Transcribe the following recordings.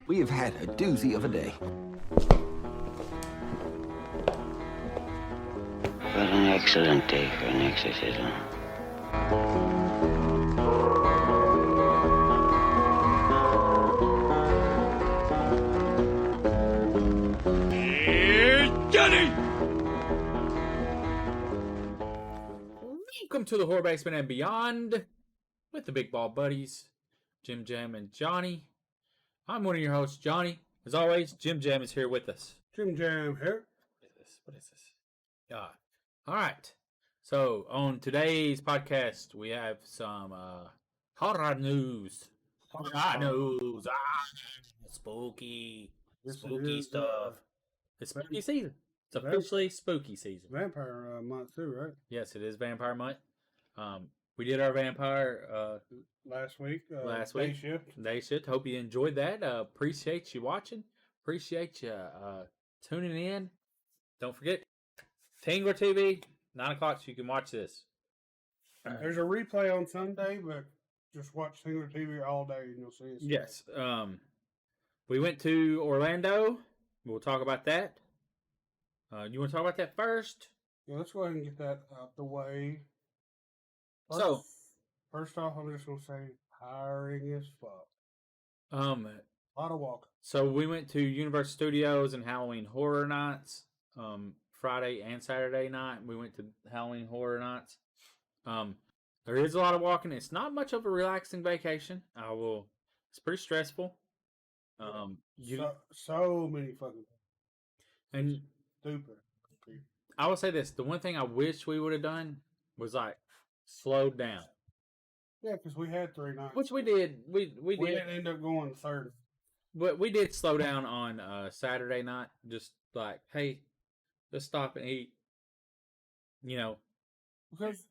We have had a doozy of a day. What an excellent day for an exorcism. Johnny! Welcome to the Horror Basement and Beyond with the Big Ball Buddies, Jim Jam and Johnny. I'm one of your hosts, Johnny. As always, Jim Jam is here with us. Jim Jam here. What is this? Yeah. All right. So on today's podcast, we have some horror news. Horror news. Spooky stuff. It's spooky season. It's officially spooky season. Vampire month too, right? Yes, it is vampire month. We did our vampire last week. Day shift. Hope you enjoyed that. Appreciate you watching. Appreciate you tuning in. Don't forget, Tingler TV, 9 o'clock, so you can watch this. There's a replay on Sunday, but just watch Tingler TV all day and you'll see it. Yes. We went to Orlando. We'll talk about that. You want to talk about that first? Yeah, let's go ahead and get that out the way. First off, I'm just gonna say tiring as fuck. A lot of walking. So we went to Universal Studios and Halloween Horror Nights. Friday and Saturday night, we went to Halloween Horror Nights. There is a lot of walking. It's not much of a relaxing vacation. It's pretty stressful. So many fucking and stupid. I will say this: the one thing I wish we would have done was like slowed down. Yeah, because we had 3 nights, which we did. We didn't end up going third, but we did slow down on Saturday night. Just like, hey, let's stop and eat. Because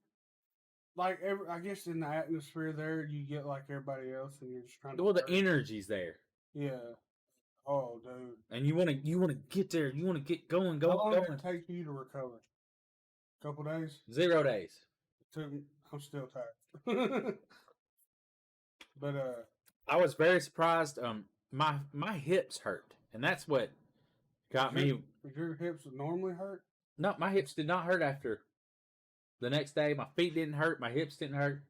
like I guess in the atmosphere there, you get like everybody else, and you're just trying to. Well, the energy's there. Yeah. Oh, dude. And you want to get there. You want to get going. How long did it take you to recover? A couple days? 0 days. I'm still tired. But I was very surprised. My hips hurt, and that's what got me. Your hips normally hurt? No, my hips did not hurt after the next day. My feet didn't hurt. My hips didn't hurt.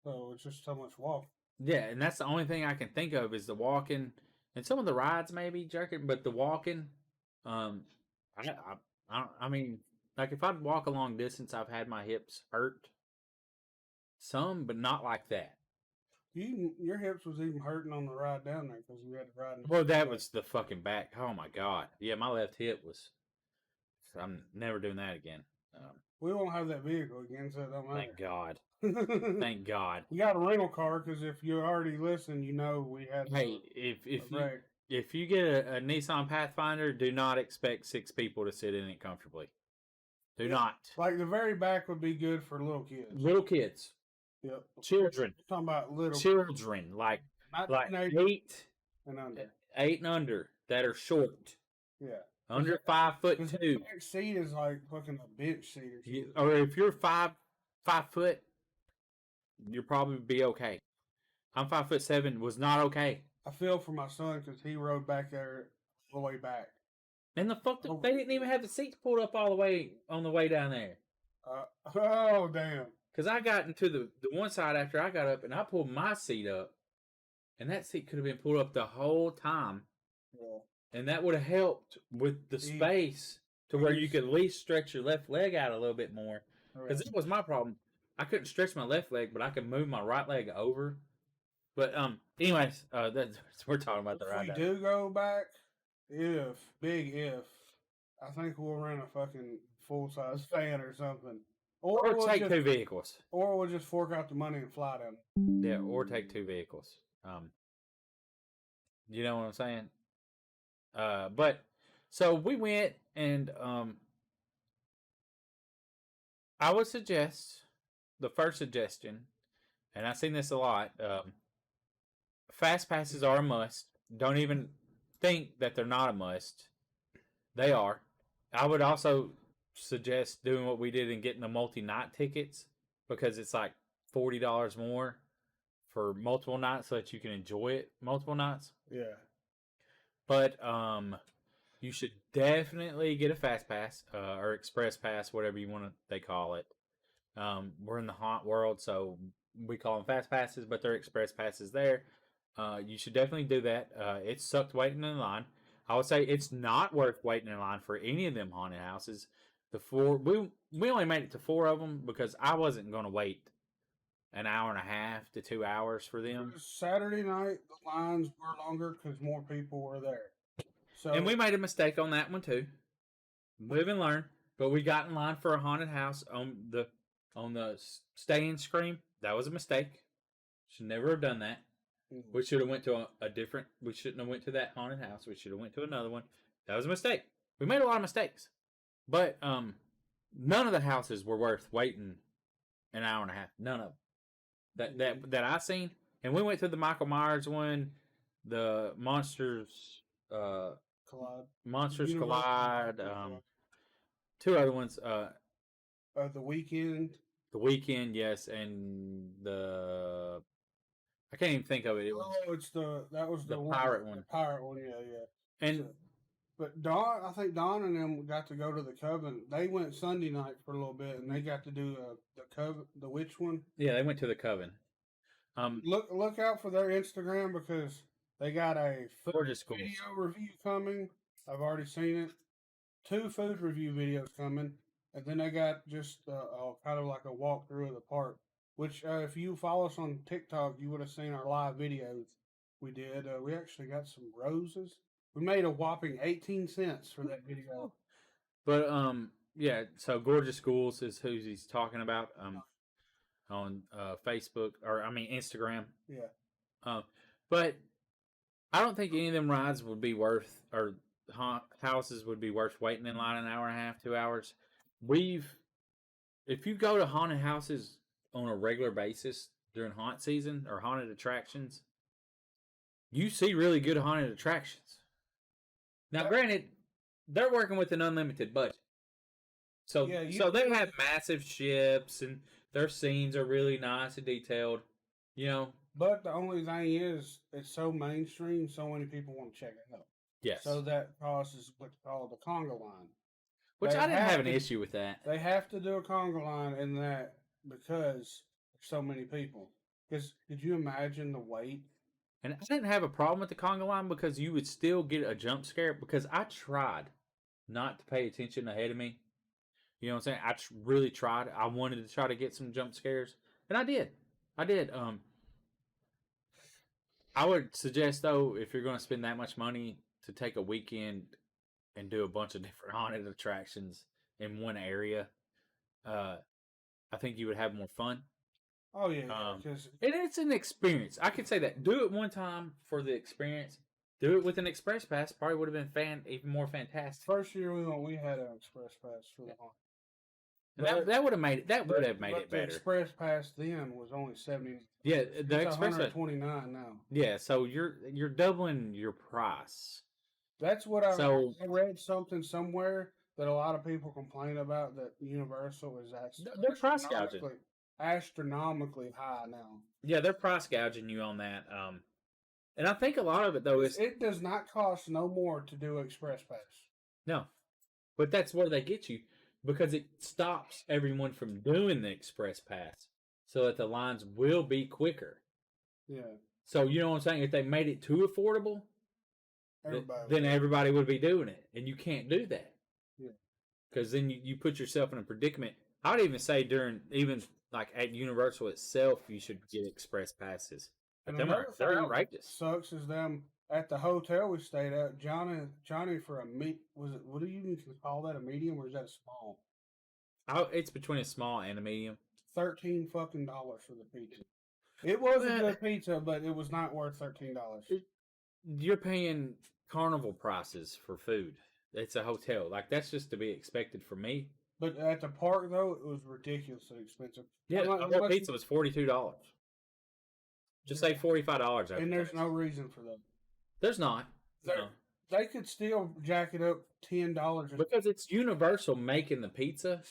So it's just so much walking. Yeah, and that's the only thing I can think of is the walking. And some of the rides maybe jerking, but the walking, I mean, like if I'd walk a long distance, I've had my hips hurt. Some, but not like that. Your hips was even hurting on the ride down there because you had to ride. Well, that was the fucking back. Oh my god, yeah, my left hip was. I'm never doing that again. We won't have that vehicle again, so it don't matter. Thank God. Thank God. We got a rental car because if you already listen, you know we had. Hey, if you get a Nissan Pathfinder, do not expect 6 people to sit in it comfortably. Do not. Like the very back would be good for little kids. Little kids. Yep. Children. I'm talking about little children, like 8 and under. 8 and under that are short. Yeah. Under 5'2". The back seat is like fucking a bench seat or if you're 5 foot, you'll probably be okay. I'm 5'7", was not okay. I feel for my son because he rode back there all the way back. And they didn't even have the seats pulled up all the way on the way down there. Oh damn! Because I got into the one side after I got up and I pulled my seat up, and that seat could have been pulled up the whole time. Yeah. And that would have helped with the space to where you could at least stretch your left leg out a little bit more. Because it was my problem. I couldn't stretch my left leg, but I could move my right leg over. But anyways, we're talking about the ride. If we do go back, if I think we'll rent a fucking full size van or something, or we'll take 2 vehicles, or we'll just fork out the money and fly down. Yeah, or take 2 vehicles. You know what I'm saying? But so we went and I would suggest the first suggestion, and I've seen this a lot. Fast passes are a must. Don't even think that they're not a must. They are. I would also suggest doing what we did and getting the multi-night tickets because it's like $40 more for multiple nights so that you can enjoy it multiple nights. Yeah. But you should definitely get a fast pass or express pass, whatever you want to they call it. We're in the haunt world, so we call them fast passes, but they're express passes there. You should definitely do that. It sucked waiting in line. I would say it's not worth waiting in line for any of them haunted houses. The four we only made it to four of them because I wasn't going to wait an hour and a half to 2 hours for them. Saturday night, the lines were longer because more people were there. So And we made a mistake on that one too. Live and learn. But we got in line for a haunted house on the Stay and Scream. That was a mistake. Should never have done that. We should have went to a different. We shouldn't have went to that haunted house. We should have went to another one. That was a mistake. We made a lot of mistakes, but none of the houses were worth waiting an hour and a half. None of them that I seen. And we went to the Michael Myers one, the Monsters Collide. Collide. Two other ones. The Weekend. The Weekend, yes, and the I can't even think of it. It was That was the one, pirate one. The pirate one, yeah. And But I think Don and them got to go to the Coven. They went Sunday night for a little bit, and they got to do the witch one. yeah, they went to the Coven. Look out for their Instagram because they got a Gorgeous schools. video review coming. I've already seen it. 2 food review videos coming, and then they got just kind of like a walkthrough of the park. Which, if you follow us on TikTok, you would have seen our live videos we did. We actually got some roses. We made a whopping 18 cents for that video. But yeah, so Gorgeous Schools is who he's talking about on Facebook or Instagram. Yeah. But I don't think any of them rides would be worth or houses would be worth waiting in line an hour and a half, 2 hours. If you go to haunted houses on a regular basis during haunt season or haunted attractions, you see really good haunted attractions. Now, granted, they're working with an unlimited budget. So, so they have massive ships and their scenes are really nice and detailed, But the only thing is, it's so mainstream, so many people want to check it out. Yes. So that crosses what's called the conga line. Which I didn't have an issue with that. They have to do a conga line in that because there's so many people. Because could you imagine the wait? And I didn't have a problem with the conga line because you would still get a jump scare because I tried not to pay attention ahead of me. You know what I'm saying? I really tried. I wanted to try to get some jump scares. And I did. I would suggest, though, if you're going to spend that much money to take a weekend and do a bunch of different haunted attractions in one area, I think you would have more fun. Oh, yeah. Because and it's an experience. I could say that. Do it one time for the experience. Do it with an express pass. Probably would have been even more fantastic. First year we had an express pass for the haunt. And that would have made it. That would have made it better. The express pass then was only 70. Yeah, the it's express 129 now. Yeah, so you're doubling your price. That's what I read something somewhere that a lot of people complain about that Universal is they're price gouging. Astronomically high now. Yeah, they're price gouging you on that. And I think a lot of it though is it does not cost no more to do express pass. No, but that's where they get you because it stops everyone from doing the express pass, so that the lines will be quicker. Yeah. So you know what I'm saying? If they made it too affordable, then everybody would be doing it, and you can't do that. Yeah. Because then you put yourself in a predicament. I would even say even like at Universal itself, you should get express passes. But they're outrageous. Sucks is them at the hotel we stayed at. Johnny for a what do you even call that, a medium or is that a small? It's between a small and a medium. $13 fucking for the pizza. It was a good pizza, but it was not worth $13. You're paying carnival prices for food. It's a hotel. Like that's just to be expected for me. But at the park though, it was ridiculously expensive. Yeah, our pizza was $42. Just say $45. And there's no reason for that. There's not. No. They could still jack it up $10 because it's Universal making the pizza.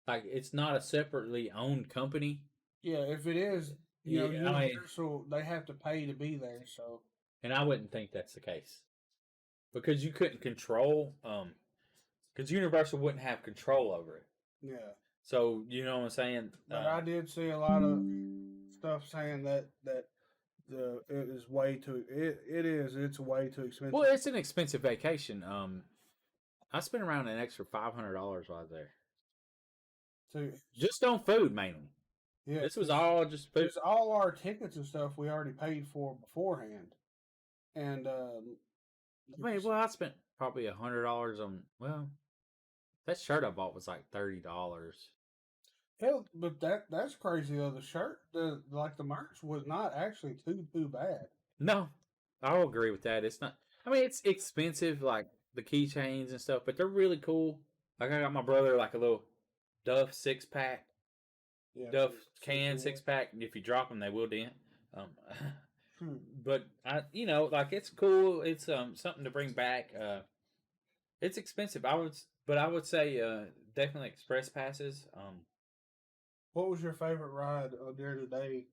Like it's not a separately owned company. Yeah, if it is, Universal, they have to pay to be there. So, and I wouldn't think that's the case. because you couldn't control because Universal wouldn't have control over it. Yeah. So you know what I'm saying? But I did see a lot of stuff saying that it is way too. It's way too expensive. Well, it's an expensive vacation. I spent around an extra $500 while I was there, just on food mainly. Yeah, This was all just food. because all our tickets and stuff we already paid for beforehand, and I mean, well, I spent probably $100 on. Well, that shirt I bought was like $30. hell, but that's crazy though. The shirt, the merch was not actually too bad. No, I'll agree with that. It's not. I mean, it's expensive, like the keychains and stuff, but they're really cool. Like I got my brother like a little Duff 6-pack, Yeah, Duff can 6-pack. If you drop them, they will dent. But like it's cool. It's something to bring back. It's expensive. I would say definitely express passes. What was your favorite ride during the day?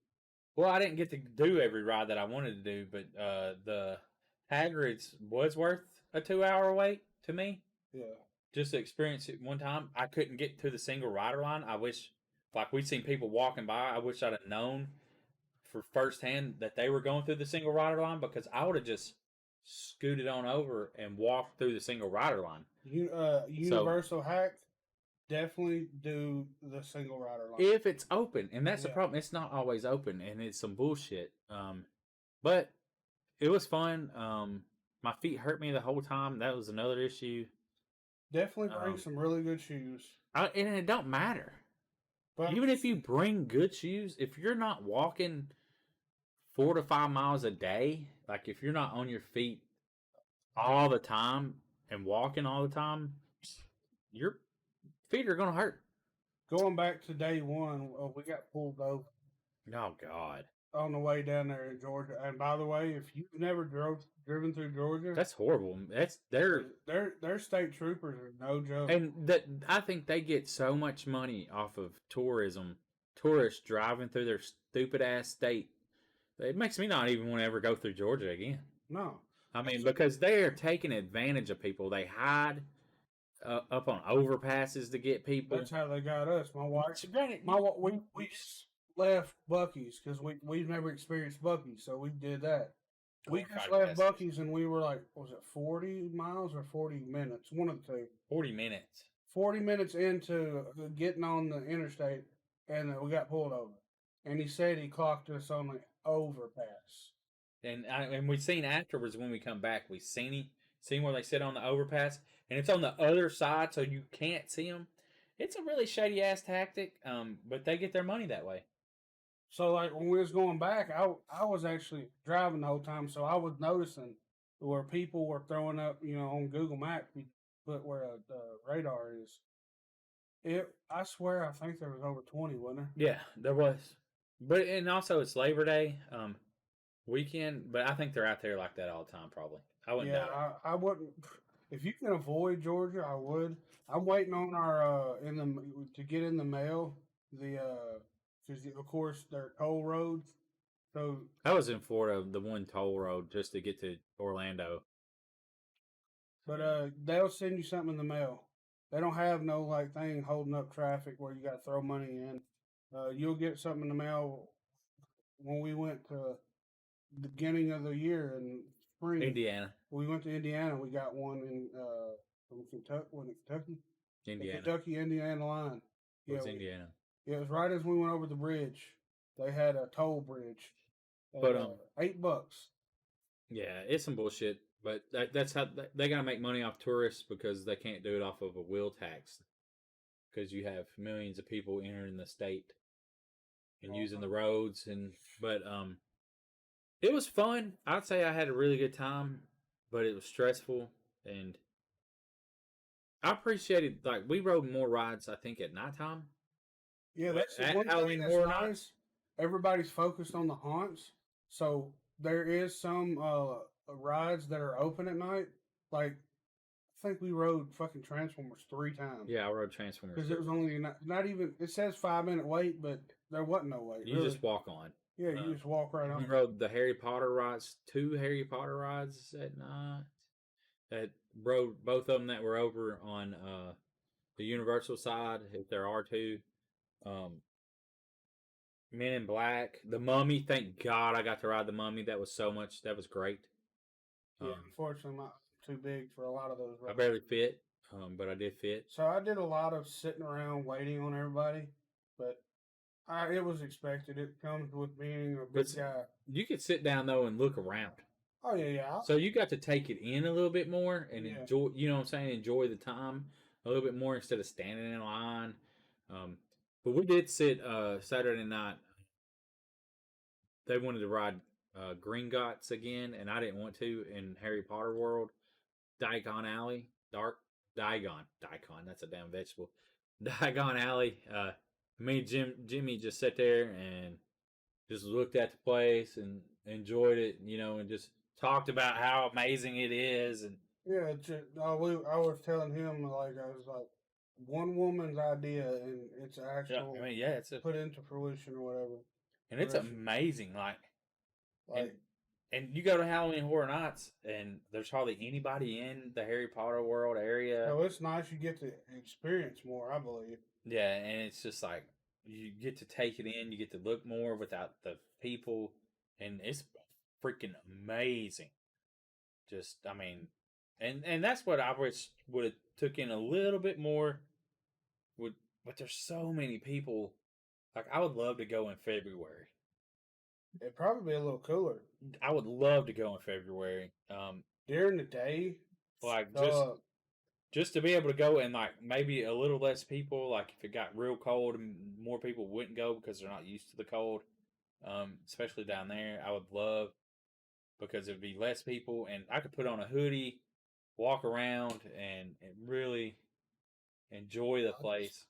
Well, I didn't get to do every ride that I wanted to do, but the Hagrid's was worth a 2-hour wait to me. Yeah. Just to experience it one time. I couldn't get to the single rider line. I wish, like we'd seen people walking by, I wish I'd have known for firsthand that they were going through the single rider line, because I would have just scooted on over and walked through the single rider line. Universal hack, definitely do the single rider line. If it's open, and that's the problem. It's not always open, and it's some bullshit. But it was fun. My feet hurt me the whole time. That was another issue. Definitely bring some really good shoes. And it don't matter. But even if you bring good shoes, if you're not walking 4 to 5 miles a day, like if you're not on your feet all the time and walking all the time, your feet are going to hurt. Going back to day one, we got pulled over. Oh, God. On the way down there in Georgia. And by the way, if you've never driven through Georgia, that's horrible. Their state troopers are no joke. And I think they get so much money off of tourism, tourists driving through their stupid ass state. It makes me not even want to ever go through Georgia again. No. I mean, because they are taking advantage of people. They hide up on overpasses to get people. That's how they got us. My wife, we just left Buc-ee's because we've never experienced Buc-ee's, so we did that. We just left Buc-ee's and we were like, was it 40 miles or 40 minutes? One of the two. 40 minutes. 40 minutes into getting on the interstate, and we got pulled over. And he said he clocked us on the overpass. And we seen afterwards when we come back, we seen where they sit on the overpass, and it's on the other side, so you can't see them. It's a really shady ass tactic, but they get their money that way. So, like, when we was going back, I was actually driving the whole time, so I was noticing where people were throwing up, on Google Maps, but where the radar is. I swear, I think there was over 20, wasn't there? Yeah, there was. And also it's Labor Day weekend, but I think they're out there like that all the time, probably. I wouldn't doubt it. I wouldn't. If you can avoid Georgia, I would. I'm waiting on our to get in the mail because of course they're toll roads. So I was in Florida, the one toll road just to get to Orlando. But they'll send you something in the mail. They don't have no thing holding up traffic where you got to throw money in. You'll get something in the mail. When we went to the beginning of the year in spring, Indiana. We went to Indiana. We got one in from Kentucky. Was it Kentucky? Indiana. The Kentucky-Indiana line. What's Indiana? Yeah, it was right as we went over the bridge. They had a toll bridge. But $8. Yeah, it's some bullshit. But that's how they gotta make money off tourists, because they can't do it off of a wheel tax. Because you have millions of people entering the state and using the roads, but it was fun. I'd say I had a really good time, but it was stressful, and I appreciated, we rode more rides, I think, at nighttime. Yeah, that's at one Halloween thing Horror that's Nights. nice. Everybody's focused on the haunts, so there is some rides that are open at night. I think we rode fucking Transformers 3 times. Yeah, I rode Transformers. Because it was only not even. It says 5-minute wait, but there wasn't no wait. You really. just walk on. Yeah, you just walk right on. We rode the Harry Potter rides, 2 Harry Potter rides at night. that rode both of them that were over on the Universal side, if there are two. Men in Black, The Mummy. Thank God I got to ride The Mummy. That was so much. That was great. Yeah, unfortunately, I'm not too big for a lot of those. I barely fit, but I did fit. So I did a lot of sitting around waiting on everybody, but it was expected. It comes with being a big guy. You could sit down though and look around. Oh yeah. So you got to take it in a little bit more and Yeah. enjoy. You know what I'm saying? Enjoy the time a little bit more instead of standing in line. But we did sit Saturday night. They wanted to ride Gringotts again, and I didn't want to in Harry Potter World. Diagon Alley, Diagon. That's a damn vegetable. Diagon Alley. Me and Jimmy just sat there and just looked at the place and enjoyed it, you know, and just talked about how amazing it is. And yeah, I was telling him I was like, one woman's idea, and it's actual. Yeah, I mean, yeah, it's put into fruition or whatever. And it's amazing, and you go to Halloween Horror Nights, and there's hardly anybody in the Harry Potter World area. So it's nice you get to experience more, I believe. Yeah, and it's just like you get to take it in, you get to look more without the people, and it's freaking amazing. Just, I mean, and that's what I wish would have took in a little bit more. But there's so many people. Like, I would love to go in February. It'd probably be a little cooler. I would love to go in February. During the day, like just to be able to go and like maybe a little less people. Like if it got real cold and more people wouldn't go because they're not used to the cold, especially down there. I would love because it'd be less people and I could put on a hoodie, walk around, and really enjoy the place.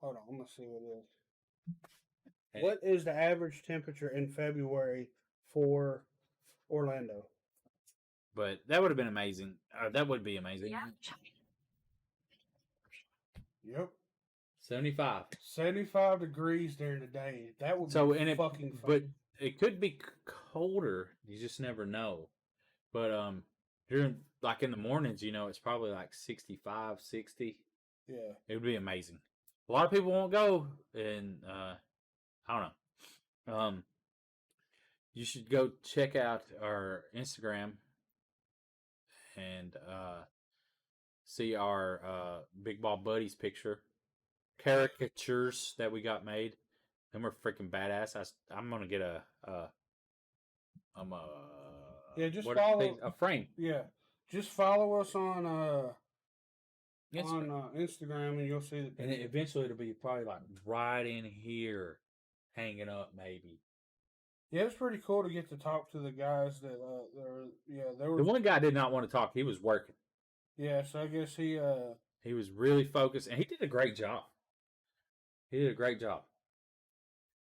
Hold on, I'm gonna see what it is. What is the average temperature in February for Orlando? But that would have been amazing. That would be amazing. Yeah. Yep. 75. 75 degrees during the day. That would be fucking fun. But it could be colder. You just never know. But during like in the mornings, you know, it's probably like 65, 60. Yeah. It would be amazing. A lot of people won't go, and I don't know. You should go check out our Instagram and see our Big Ball Buddies picture caricatures that we got made. Them are freaking badass. I'm gonna get a just follow a frame. Yeah, just follow us on Instagram, and you'll see the picture. And eventually it'll be probably like right in here, hanging up maybe. Yeah, it's pretty cool to get to talk to the guys that they were. The one guy did not want to talk. He was working. Yeah, so I guess he was really focused, and he did a great job.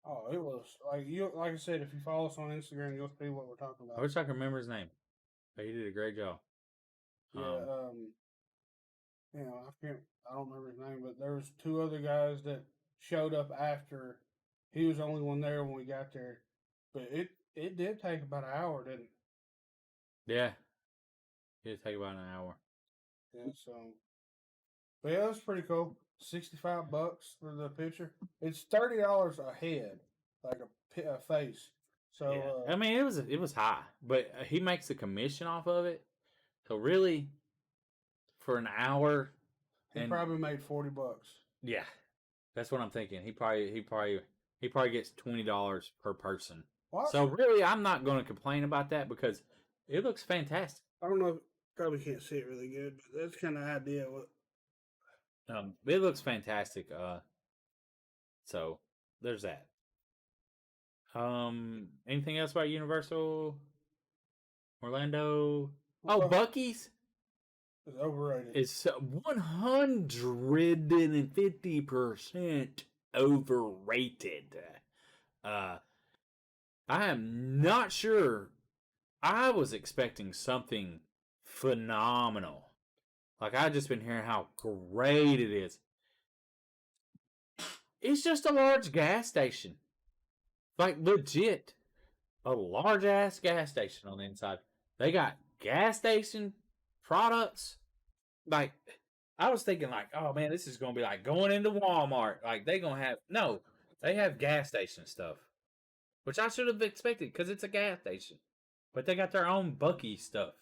Oh, it was like I said, if you follow us on Instagram, you'll see what we're talking about. I wish I could remember his name, but he did a great job. Yeah, I don't remember his name, but there was two other guys that showed up after. He was the only one there when we got there, but it did take about an hour, didn't it? Yeah, it did take about an hour. Yeah, so, but yeah, it was pretty cool. $65 for the picture. It's $30 a head, like a face. So yeah. I mean, it was high, but he makes a commission off of it. So really, for an hour, he probably made $40. Yeah, that's what I'm thinking. He probably gets $20 per person. What? So really, I'm not going to complain about that because it looks fantastic. I don't know. Probably can't see it really good, but that's kind of the idea. It looks fantastic. So there's that. Anything else about Universal Orlando? Oh, Buc-ee's. It's overrated. It's 150% overrated. I am not sure. I was expecting something phenomenal. Like, I've just been hearing how great it is. It's just a large gas station. Like, legit. A large-ass gas station on the inside. They got gas station products, like I was thinking, like, oh man, this is gonna be like going into Walmart. Like they gonna have they have gas station stuff, which I should have expected because it's a gas station. But they got their own Bucky stuff,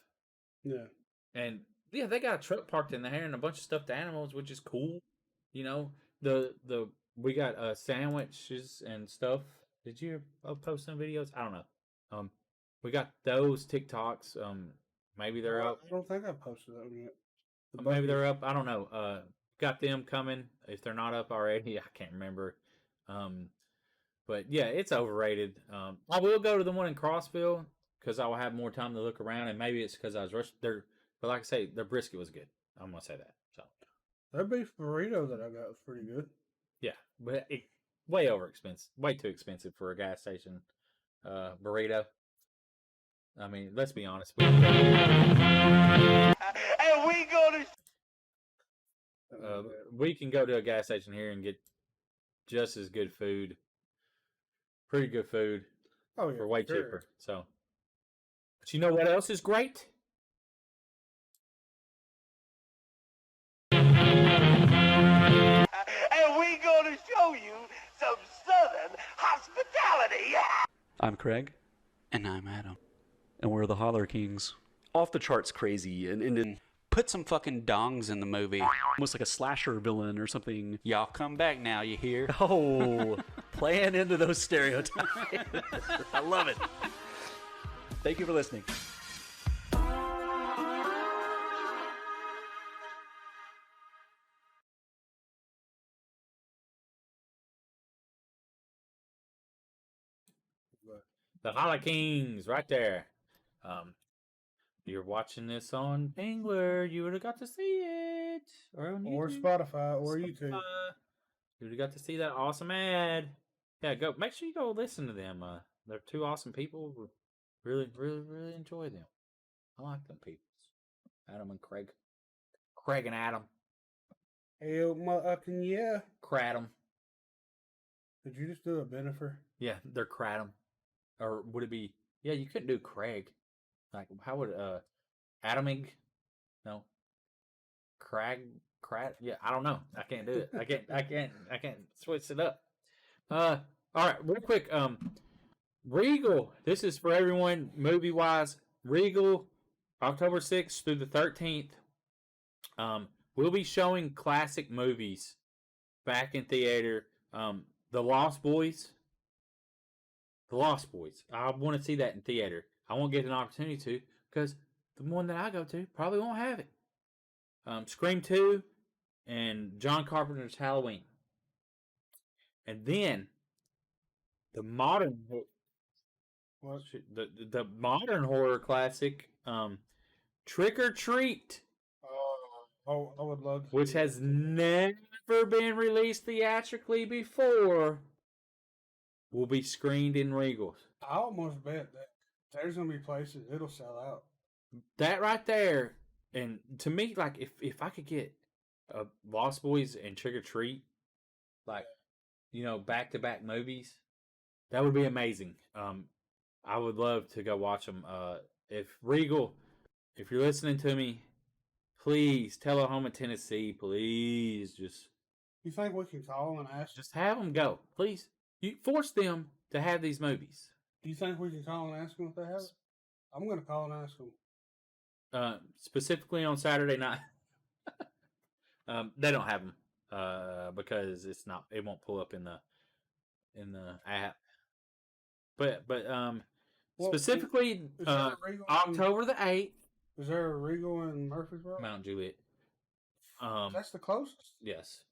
Yeah. and yeah, they got a truck parked in there and a bunch of stuffed animals, which is cool. You know, we got sandwiches and stuff. Did you post some videos? I don't know. We got those TikToks. Maybe they're up. I don't think I posted that one yet. Maybe they're up. I don't know. Got them coming. If they're not up already, I can't remember. But yeah, it's overrated. I will go to the one in Crossville because I will have more time to look around, and maybe it's because I was rushed there. But like I say, their brisket was good. I'm gonna say that. So Their beef burrito that I got was pretty good. yeah, but way over expensive, way too expensive for a gas station burrito. I mean, let's be honest. And we gonna We can go to a gas station here and get just as good food, pretty good food Oh yeah, for way sure. cheaper. So, but you know what else is great? and we gonna show you some Southern hospitality. I'm Craig. And I'm Adam. And we're the Holler Kings. Off the charts crazy and Put some fucking dongs in the movie. almost like a slasher villain or something. Y'all come back now, you hear? Oh, playing into those stereotypes. I love it. Thank you for listening. The Holla Kings, right there. You're watching this on Pingler, you would have got to see it, or on Or YouTube. Spotify or YouTube. You would have got to see that awesome ad. Yeah, go. Make sure you go listen to them. They're two awesome people. Really, really, really enjoy them. I like them people. Adam and Craig. Craig and Adam. Hell, motherfucking yeah. Cradam. Did you just do a Benifer? Yeah, they're Cradam. Or would it be? Yeah, you couldn't do Craig. Like, how would Adamig? No. Crag. Yeah, I don't know. I can't do it. I can't switch it up. All right, real quick. Regal. This is for everyone movie wise. Regal, October 6th through the 13th. We'll be showing classic movies back in theater. The Lost Boys. The Lost Boys. I want to see that in theater. I won't get an opportunity to because the one that I go to probably won't have it. Scream 2 and John Carpenter's Halloween. And then the modern the modern horror classic Trick or Treat, Oh, I would love to. which see has it. never been released theatrically before, will be screened in Regals. I almost bet that there's gonna be places it'll sell out. That right there, and to me, like if I could get Lost Boys and Trick or Treat, like back to back movies, that would be amazing. I would love to go watch them. If Regal, if you're listening to me, please tell Oklahoma, Tennessee, please You think we can call and ask? just have them go, please. You force them to have these movies. Do you think we can call and ask them if they have it? I'm gonna call and ask them. Specifically on Saturday night. They don't have them because it won't pull up in the app. But Well, specifically is there a Regal in- October the 8th, Is there a Regal in Murfreesboro? Mount Juliet. That's the closest. Yes.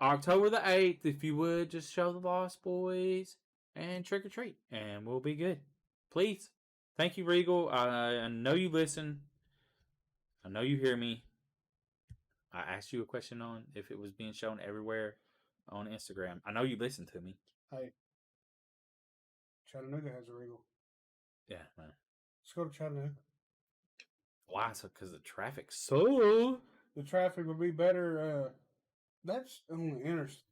October the 8th, if you would just show the Lost Boys and Trick or Treat, and we'll be good. Please. Thank you, Regal. I know you listen. I know you hear me. I asked you a question on if it was being shown everywhere on Instagram. I know you listen to me. Hey, Chattanooga has a Regal. Yeah, man. Let's go to Chattanooga. Why? So because the traffic's so. The traffic would be better. That's on the interstate.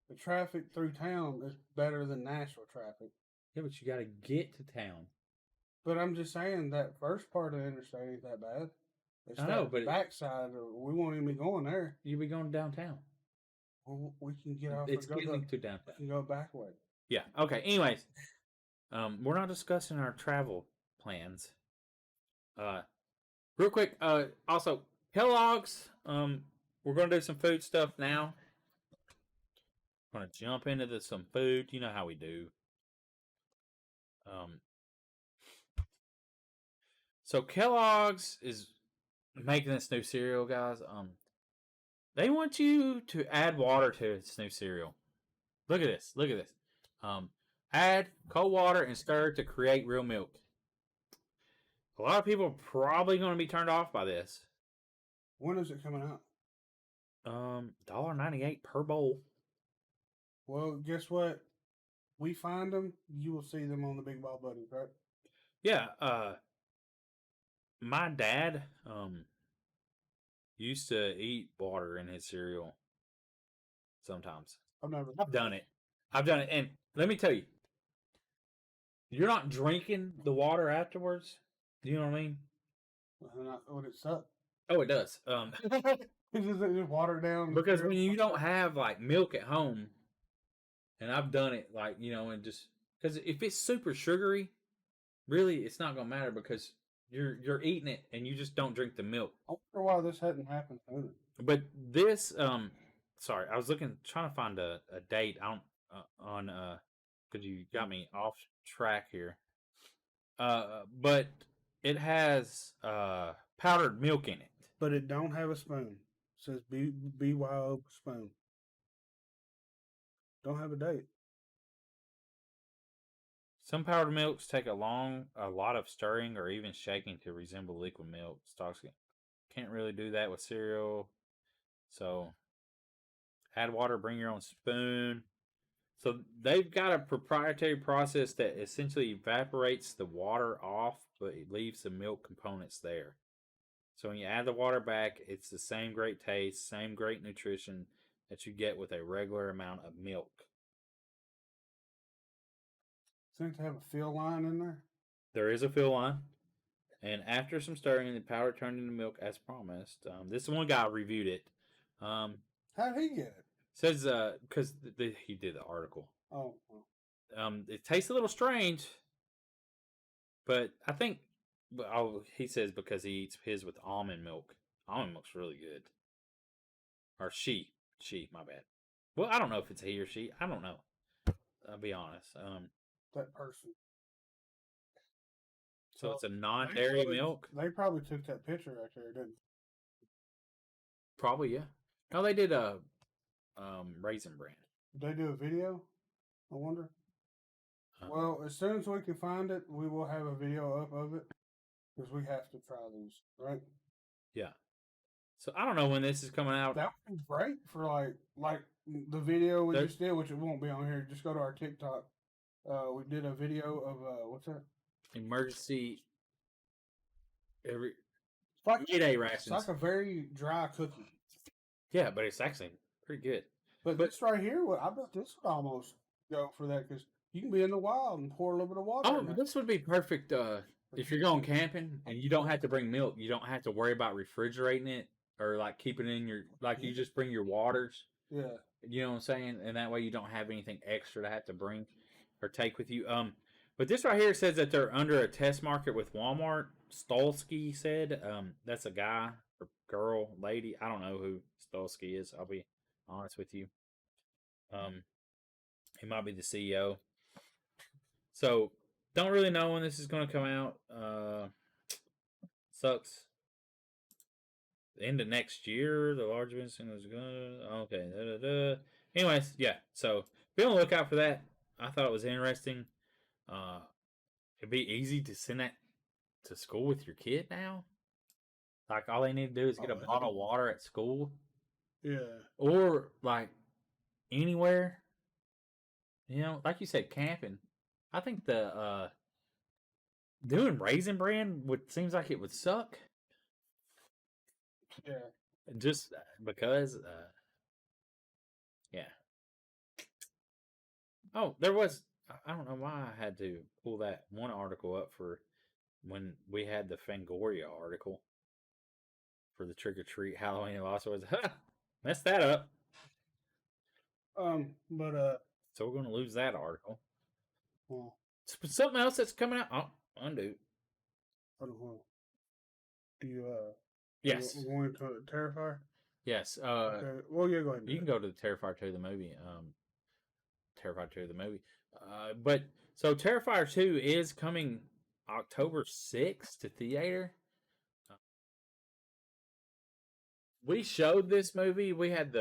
The traffic through town is better than Nashville traffic. Yeah, but you got to get to town. But I'm just saying that first part of the interstate ain't that bad. It's I know, that but backside, we won't even be going there. you'll be going downtown. We can get off It's and go getting the, to we downtown. can go back way. Yeah. Okay. Anyways, we're not discussing our travel plans. Real quick. Also, Kellogg's. We're gonna do some food stuff now. Gonna jump into some food. You know how we do. So Kellogg's is making this new cereal, guys. They want you to add water to this new cereal. Look at this. Look at this. Add cold water and stir to create real milk. A lot of people are probably going to be turned off by this. When is it coming out? $1.98 per bowl. Well, guess what? We find them, you will see them on the Big Ball Buddies, right? Yeah. My dad used to eat water in his cereal. Sometimes I've done it. And let me tell you, you're not drinking the water afterwards. You know what I mean? Would it suck? Oh, it does. It's just watered down. Because when you don't have like milk at home, and I've done it, like, you know, and just because if it's super sugary, really, it's not gonna matter because you're eating it and you just don't drink the milk. I wonder why this hadn't happened sooner. But this, sorry, I was trying to find a date. I don't because you got me off track here. But it has powdered milk in it. But it don't have a spoon. It says BYO spoon. Don't have a date. Some powdered milks take a lot of stirring or even shaking to resemble liquid milk. Stocks can't really do that with cereal. So add water, bring your own spoon. So they've got a proprietary process that essentially evaporates the water off, but it leaves the milk components there. So when you add the water back, it's the same great taste, same great nutrition that you get with a regular amount of milk. Seems to have a fill line in there. There is a fill line. And after some stirring, the powder turned into milk as promised. This one guy reviewed it. How'd he get it? Says because he did the article. Oh. It tastes a little strange, but I think he says because he eats his with almond milk. Almond milk's really good. Or she, my bad. Well, I don't know if it's he or she. I don't know. I'll be honest. That person. So it's a non-dairy milk. They probably took that picture right there, didn't they? Probably, yeah. No, they did a Raisin Bran. Did they do a video? I wonder. Well, as soon as we can find it, we will have a video up of it because we have to try these, right? Yeah. So I don't know when this is coming out. That would be great for like the video we just did, which it won't be on here. Just go to our TikTok. We did a video of what's that? Emergency It's like Mayday rations. It's like a very dry cookie. Yeah, but it's actually pretty good. But this right here, I bet this would almost go for that because you can be in the wild and pour a little bit of water. Oh, in there. this would be perfect if you're going camping and you don't have to bring milk. You don't have to worry about refrigerating it or like keeping it in your you just bring your waters. Yeah. You know what I'm saying? And that way you don't have anything extra to have to bring or take with you. But this right here says that they're under a test market with Walmart. Stolsky said, that's a guy or girl, lady. I don't know who Stolsky is. I'll be honest with you. He might be the CEO. So don't really know when this is going to come out. Sucks. The end of next year, the large event is going to. Okay. Anyways, yeah. So be on the lookout for that. I thought it was interesting. It'd be easy to send that to school with your kid now. Like all they need to do is get a bottle of water at school. Yeah. Or like anywhere. You know, like you said, camping. I think the doing Raisin Bran seems like it would suck. Yeah. Just because yeah. Oh, there was I don't know why I had to pull that one article up for when we had the Fangoria article for the trick or treat Halloween in Las Vegas. Messed that up. But So we're going to lose that article. well, Something else that's coming out. Oh, undo. hold on. Do you Yes. you going to Terrifier? Yes. Okay. Well, yeah, go ahead. You can go to the Terrifier 2, the movie. Terrifier 2, the movie. But so Terrifier 2 is coming October 6th to theater. We showed this movie. We had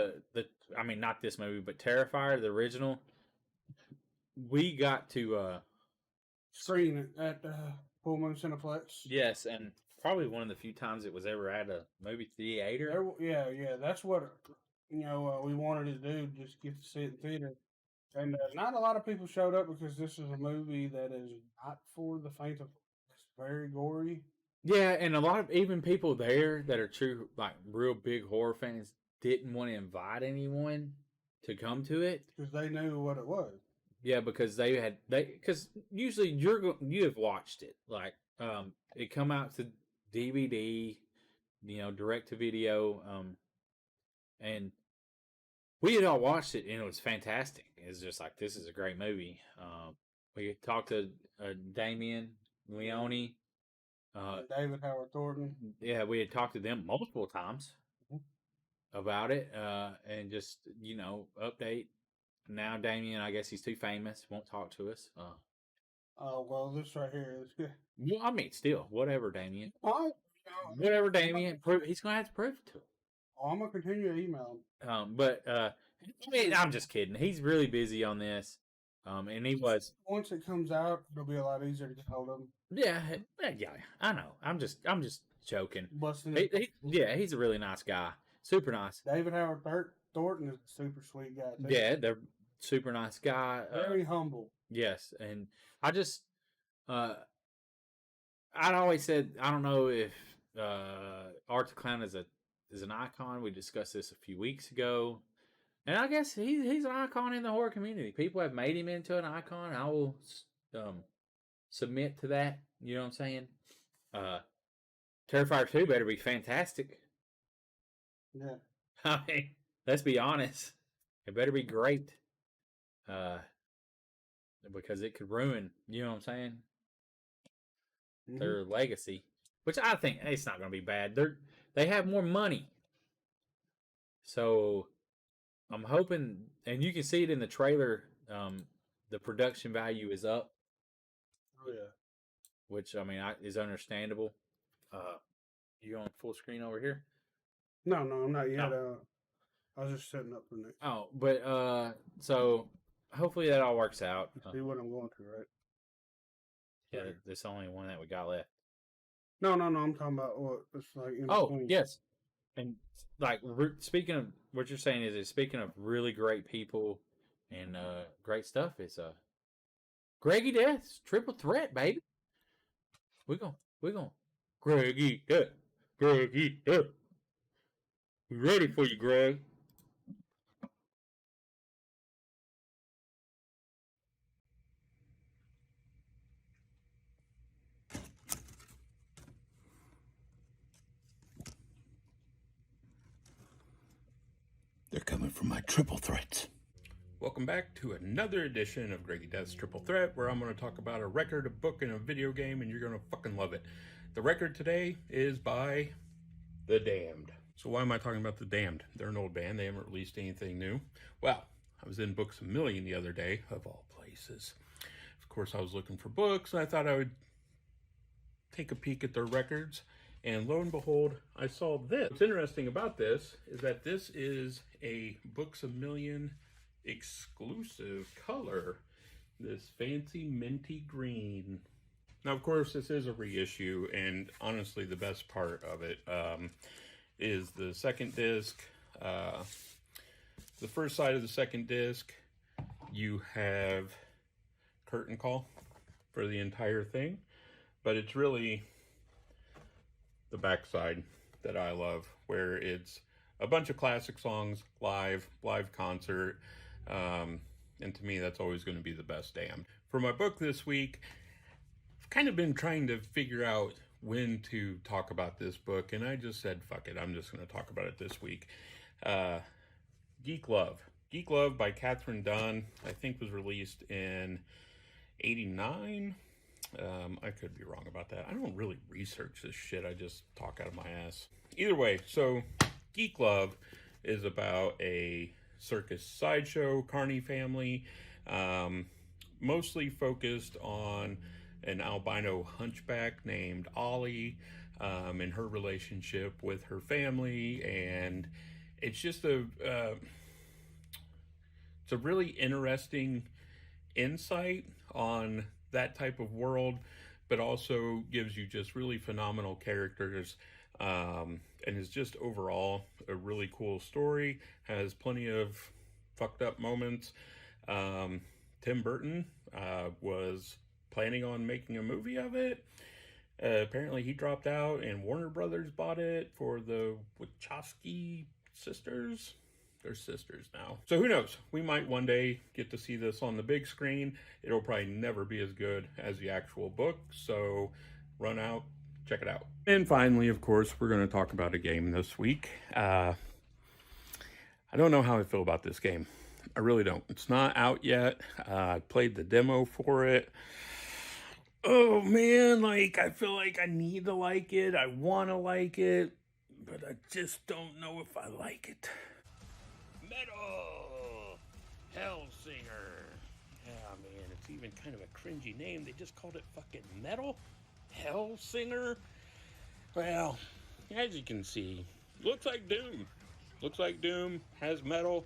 I mean, not this movie, but Terrifier, the original. We got to Screen it at Pullman Cineplex. yes, and probably one of the few times it was ever at a movie theater. Yeah. That's what we wanted to do. Just get to see it in theater. And not a lot of people showed up because this is a movie that is not for the faint of. It's very gory. Yeah, and a lot of even people there that are true, like real big horror fans, didn't want to invite anyone to come to it. Because they knew what it was. Yeah, because because usually you have watched it, like it come out to DVD, direct to video, and we had all watched it and it was fantastic. It's just like, this is a great movie. We talked to Damien Leone. David Howard Thornton. Yeah, we had talked to them multiple times about it, and just update. Now Damien, I guess he's too famous, won't talk to us. Oh well, this right here is good. Well, I mean, still, whatever, Damien. Oh, Whatever, Damien. He's gonna have to prove it to I'm gonna continue to email him. him. But I mean, I'm just kidding. He's really busy on this, and he was. Once it comes out, it'll be a lot easier to get hold of him. Yeah, I know. I'm just joking. Busting it. He's a really nice guy. Super nice. David Howard Thornton is a super sweet guy. Too. Yeah, they're super nice guy. Very humble. Yes, and I just, I'd always said, I don't know if Art the Clown is an icon. We discussed this a few weeks ago, and I guess he's an icon in the horror community. People have made him into an icon. I will submit to that. You know what I'm saying? Terrifier 2 better be fantastic. Yeah. I mean, let's be honest. It better be great. Because it could ruin, you know what I'm saying? Mhm. Their legacy. Which I think it's not going to be bad. They have more money. So I'm hoping, and you can see it in the trailer, the production value is up. Oh yeah. Which, I mean, is understandable. You on full screen over here? No, I'm not yet. No. I was just setting up for next. Oh, but so hopefully that all works out. See what I'm going to, right? Yeah, Right. there's only one that we got left. No. I'm talking about what it's like. In Oh, between. yes. And like speaking of what you're saying is speaking of really great people and great stuff, it's Greggy Death's Triple Threat, baby. We're going Greggy Death. We ready for you, Greg. They're coming for my triple threats. Welcome back to another edition of Greggy Death's Triple Threat, where I'm going to talk about a record, a book, and a video game, and you're going to fucking love it. The record today is by The Damned. So why am I talking about The Damned? They're an old band. They haven't released anything new. Well, I was in Books A Million the other day, of all places. Of course, I was looking for books, and I thought I would take a peek at their records. And lo and behold, I saw this. What's interesting about this is that this is a Books A Million exclusive color, this fancy minty green. Now, of course, this is a reissue, and honestly, the best part of it is the second disc. The first side of the second disc, you have curtain call for the entire thing, but it's really the backside that I love, where it's a bunch of classic songs, live concert, and to me, that's always going to be the best Damned. For my book this week, of kind of been trying to figure out when to talk about this book, and I just said, fuck it, I'm just going to talk about it this week. Geek Love. Geek Love by Catherine Dunn, I think was released in 89. I could be wrong about that. I don't really research this shit. I just talk out of my ass. Either way, so Geek Love is about a circus sideshow carny family, mostly focused on an albino hunchback named Ollie, and her relationship with her family, and it's just it's a really interesting insight on that type of world, but also gives you just really phenomenal characters, and is just overall a really cool story. Has plenty of fucked up moments. Tim Burton was planning on making a movie of it. Apparently he dropped out and Warner Brothers bought it for the Wachowski sisters. They're sisters now. So who knows? We might one day get to see this on the big screen. It'll probably never be as good as the actual book. So run out, check it out. And finally, of course, we're going to talk about a game this week. I don't know how I feel about this game. I really don't. It's not out yet. I played the demo for it. Oh man, like I feel like I need to like it. I want to like it, but I just don't know if I like it. Metal Hellsinger. Yeah, man, it's even kind of a cringy name. They just called it fucking Metal Hellsinger. Well, as you can see, looks like Doom. Looks like Doom has metal.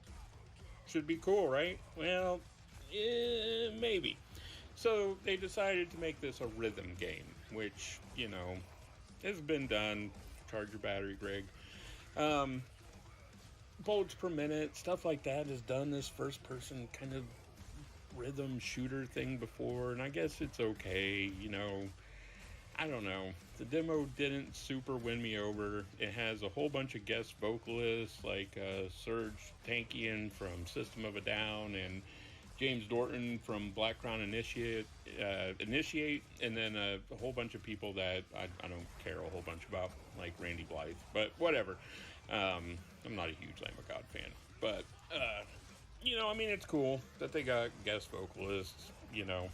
Should be cool, right? Well, maybe. So they decided to make this a rhythm game, which, you know, has been done. Charge your battery, Greg. Volts per minute, stuff like that has done this first-person kind of rhythm shooter thing before, and I guess it's okay, you know. I don't know. The demo didn't super win me over. It has a whole bunch of guest vocalists like Serge Tankian from System of a Down and James Dorton from Black Crown Initiate, and then a whole bunch of people that I don't care a whole bunch about, like Randy Blythe. But whatever. I'm not a huge Lamb of God fan. But, you know, I mean, it's cool that they got guest vocalists, you know.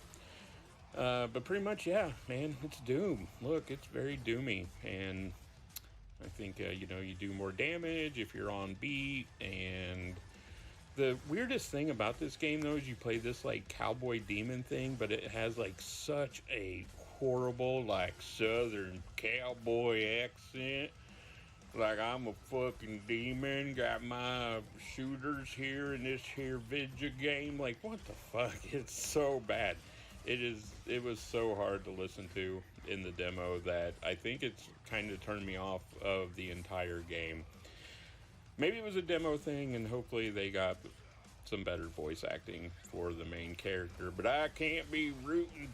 But pretty much, yeah, man, it's Doom. Look, it's very doomy, and I think, you know, you do more damage if you're on beat, and the weirdest thing about this game, though, is you play this, like, cowboy demon thing, but it has, like, such a horrible, like, southern cowboy accent. Like, I'm a fucking demon, got my shooters here in this here video game. Like, what the fuck? It's so bad. It was so hard to listen to in the demo that I think it's kind of turned me off of the entire game. Maybe it was a demo thing, and hopefully they got some better voice acting for the main character. But I can't be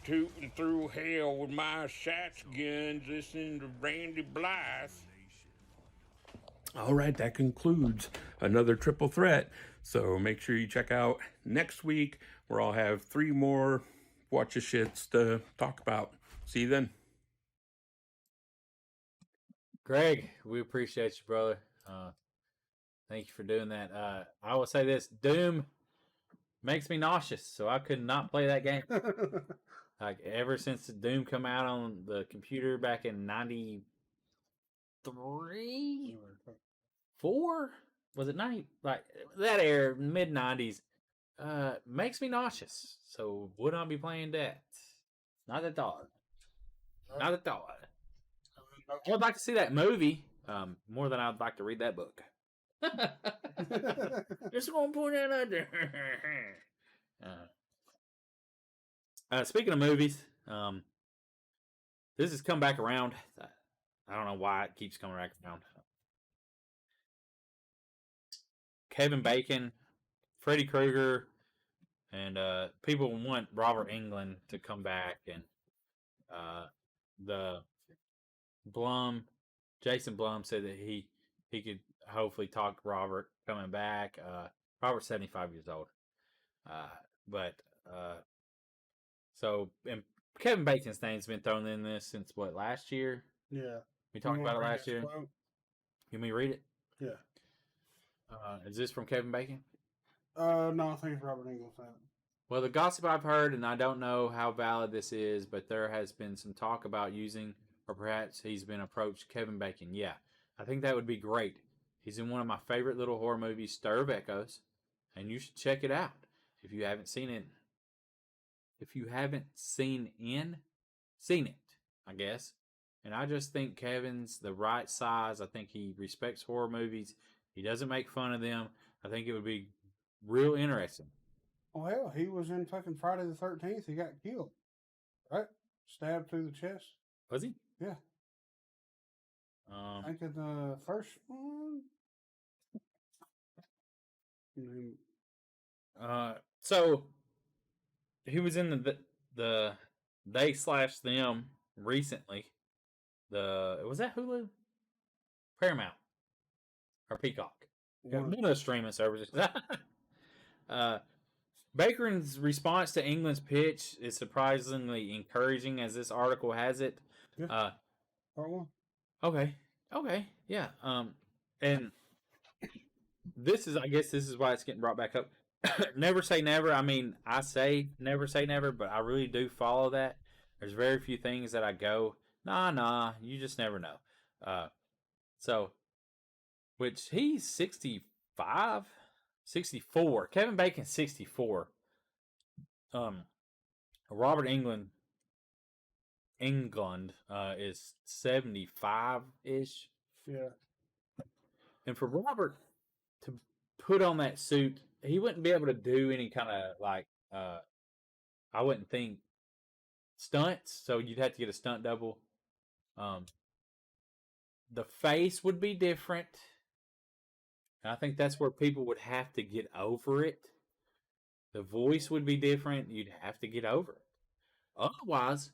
tooting through hell with my shotguns listening to Randy Blythe. All right, that concludes another Triple Threat. So make sure you check out next week, where I'll have 3 more watch a shits to talk about. See you then. Greg, we appreciate you, brother. Thank you for doing that. I will say this: Doom makes me nauseous, so I could not play that game. Like, ever since Doom come out on the computer back in '93, 4, was it 90? Like that era, mid '90s, makes me nauseous. So would not be playing that. Not at all. Not at all. I would like to see that movie more than I'd like to read that book. Just gonna put that out there. Speaking of movies, this has come back around. I don't know why it keeps coming back around. Kevin Bacon, Freddy Krueger, and people want Robert Englund to come back, and the Jason Blum said that he could hopefully talk Robert coming back. Robert's 75 years old, but so and Kevin Bacon's name's been thrown in this since what, last year? Yeah. We talked You about it wanna read last this year. quote? You want me to read it? Yeah. Is this from Kevin Bacon? No, I think it's Robert Englund. Well, the gossip I've heard, and I don't know how valid this is, but there has been some talk about using, or perhaps he's been approached, Kevin Bacon. Yeah, I think that would be great. He's in one of my favorite little horror movies, Stir of Echoes, and you should check it out if you haven't seen it. If you haven't seen it, I guess. And I just think Kevin's the right size. I think he respects horror movies. He doesn't make fun of them. I think it would be real interesting. Well, hell, he was in fucking Friday the 13th. He got killed. Right? Stabbed through the chest. Was he? Yeah. I think in the first one. So he was in the they/them recently. Was that Hulu? Paramount or Peacock? One of those streaming services. Bacon's response to England's pitch is surprisingly encouraging, as this article has it. Yeah. Part one. Okay, yeah. And I guess this is why it's getting brought back up. Never say never. I mean, I say never say never, but I really do follow that. There's very few things that I go, nah, you just never know. Which he's 65, 64. Kevin Bacon's 64. Robert Englund is 75-ish. Yeah. And for Robert to put on that suit, he wouldn't be able to do any kind of I wouldn't think stunts. So you'd have to get a stunt double. The face would be different. And I think that's where people would have to get over it. The voice would be different. You'd have to get over it. Otherwise,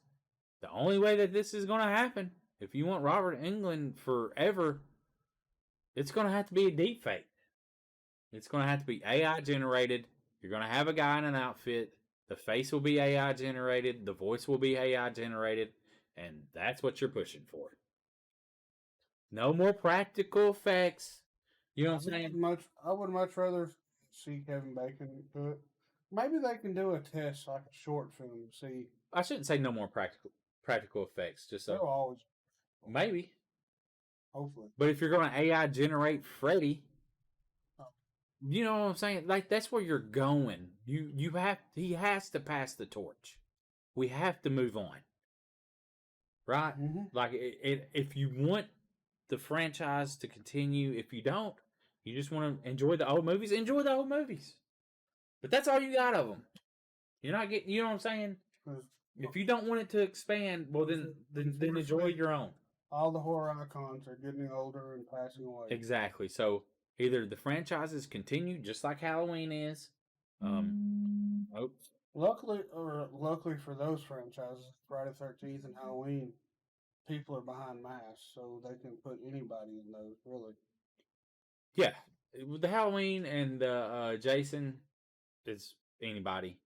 the only way that this is going to happen, if you want Robert Englund forever, it's going to have to be a deep fake. It's going to have to be AI generated. You're going to have a guy in an outfit. The face will be AI generated. The voice will be AI generated. And that's what you're pushing for. No more practical effects. You know what I'm saying? I would much rather see Kevin Bacon do it. Maybe they can do a test, like a short film, to see. I shouldn't say no more practical effects. Just They'll always. Maybe. Hopefully. But if you're going to AI generate Freddy, you know what I'm saying? Like, that's where you're going. He has to pass the torch. We have to move on. Right? Mm-hmm. Like, if you want the franchise to continue, if you don't, you just want to enjoy the old movies, enjoy the old movies. But that's all you got of them. You're not getting, you know what I'm saying? If you don't want it to expand, well, then enjoy your own. All the horror icons are getting older and passing away. Exactly. So either the franchises continue, just like Halloween is. Luckily for those franchises, Friday the 13th and Halloween, people are behind masks, so they can put anybody in those. Really. Yeah, with the Halloween and Jason, it's anybody.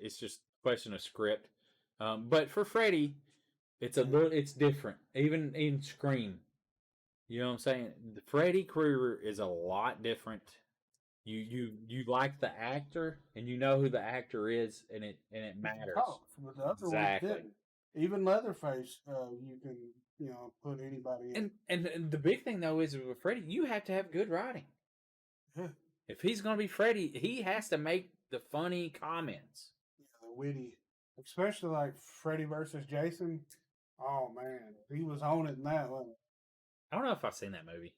It's just a question of script. But for Freddy, it's different. Even in Scream, you know what I'm saying? Freddy Krueger is a lot different. You like the actor, and you know who the actor is, and it matters. But the other ones didn't. Even Leatherface, you can put anybody in. And the big thing though is with Freddy, you have to have good writing. Yeah. If he's gonna be Freddy, he has to make the funny comments. Yeah, the witty, especially like Freddy versus Jason. Oh man, he was on it in that one. I don't know if I've seen that movie.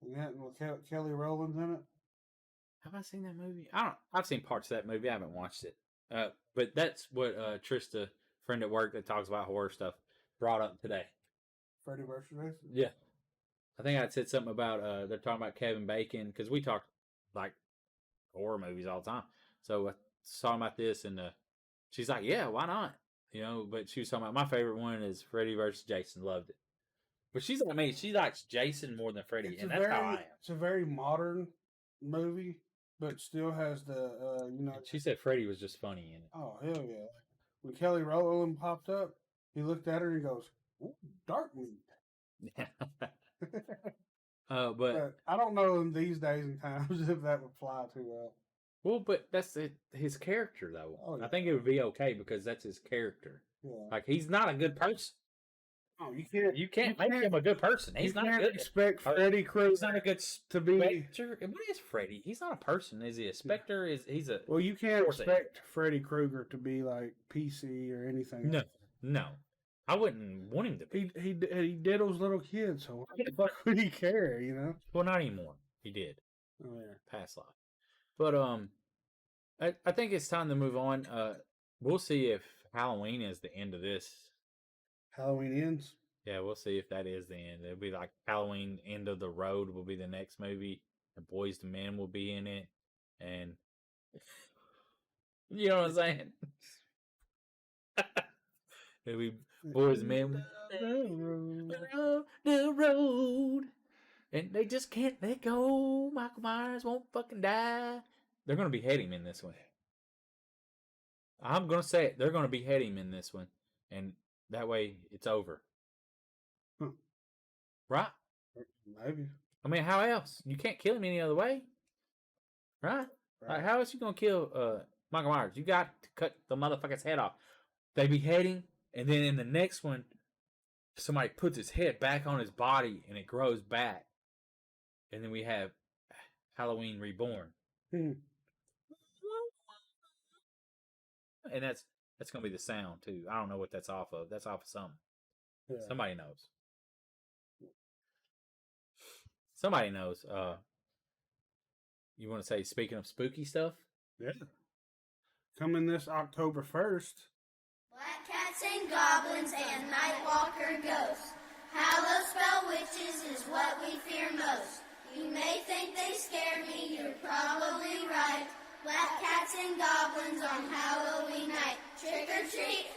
Yeah, with Kelly Rowland's in it. Have I seen that movie? I've seen parts of that movie. I haven't watched it. But that's what Trista, friend at work that talks about horror stuff, brought up today. Freddy versus Jason? Yeah. I think I said something about, they're talking about Kevin Bacon, because we talk, like, horror movies all the time. So I was talking about this, and she's like, yeah, why not? But she was talking about, my favorite one is Freddy versus Jason. Loved it. But she's like me. She likes Jason more than Freddy, and that's how I am. It's a very modern movie, but still has the, She said Freddy was just funny in it. Oh, hell yeah. when Kelly Rowland popped up, he looked at her and goes, "Ooh, dark meat." But But I don't know in these days and times if that would fly too well. well, but that's his character though. Oh, yeah. I think it would be okay because that's his character. Yeah. Like he's not a good person. Oh, you can't. You can't make him a good person. He's you not can't good. expect Freddy Krueger. He's not a good to be. Spectre. What is Freddy? He's not a person. Is he a Spectre? He's a Well, you can't Force it. expect Freddy Krueger to be like PC or anything. no. I wouldn't want him to be. He diddles little kids, so why the fuck would he care? You know. Well, not anymore. He did Oh yeah. past life, but I think it's time to move on. We'll see if Halloween is the end of this. Halloween ends. Yeah, we'll see if that is the end. It'll be like Halloween End of the Road will be the next movie. And Boys to Men will be in it. And you know what I'm saying? It'll be Boys to Men. The road. And they just can't let go. Michael Myers won't fucking die. They're going to behead him in this one. I'm going to say it. They're going to behead him in this one. And that way it's over. Right? Maybe. I mean, how else? You can't kill him any other way. Right? Like, how else you going to kill Michael Myers? You got to cut the motherfucker's head off. They behead him. And then in the next one, somebody puts his head back on his body and it grows back. And then we have Halloween Reborn. And that's going to be the sound, too. I don't know what that's off of. That's off of something. Yeah. Somebody knows. Somebody knows. You want to say, speaking of spooky stuff? Yeah. Coming this October 1st. Black cats and goblins and nightwalker ghosts. Hallow spell witches is what we fear most. You may think they scare me, you're probably right. Black cats and goblins on Halloween night. Trick or treat.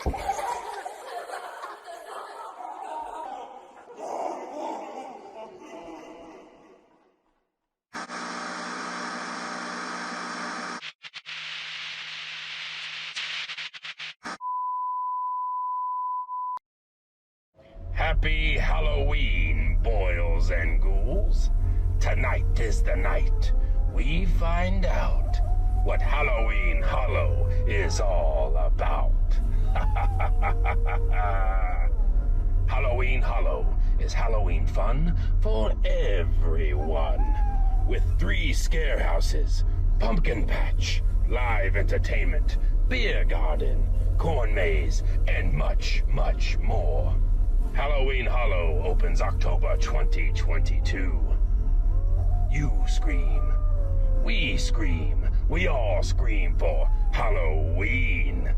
Happy Halloween, boils and ghouls. Tonight is the night we find out what Halloween Hollow is all about. Halloween Hollow is Halloween fun for everyone. With 3 scare houses, pumpkin patch, live entertainment, beer garden, corn maze, and much, much more. Halloween Hollow opens October 2022. You scream. We scream. We all scream for Halloween.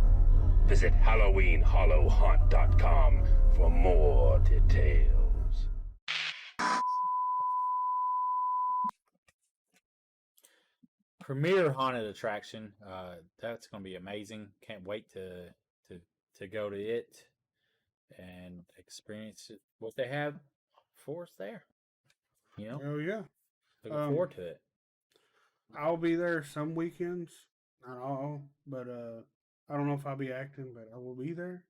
Visit HalloweenHollowHunt.com for more details. Premier haunted attraction. That's going to be amazing. Can't wait to go to it and experience what they have for us there. You know, Oh yeah. looking forward to it. I'll be there some weekends, not all, but I don't know if I'll be acting, but I will be there.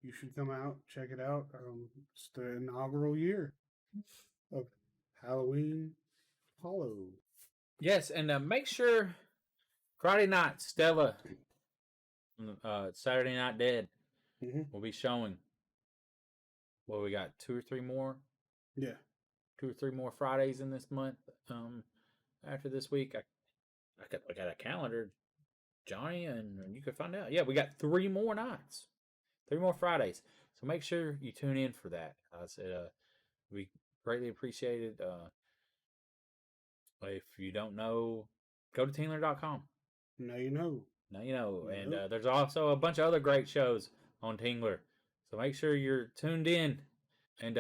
You should come out, check it out. It's the inaugural year of Halloween Hollow. Yes, and make sure Friday night Stella, Saturday Night Dead, will be showing. Well, we got 2 or 3 more. Yeah. 2 or 3 more Fridays in this month. After this week, I could look at a calendar, Johnny, and you could find out. Yeah, we got 3 more nights, 3 more Fridays. So make sure you tune in for that. I said we greatly appreciate it. If you don't know, go to Tingler.com. Now you know. Now you know. And Yep. there's also a bunch of other great shows on Tingler. So make sure you're tuned in. And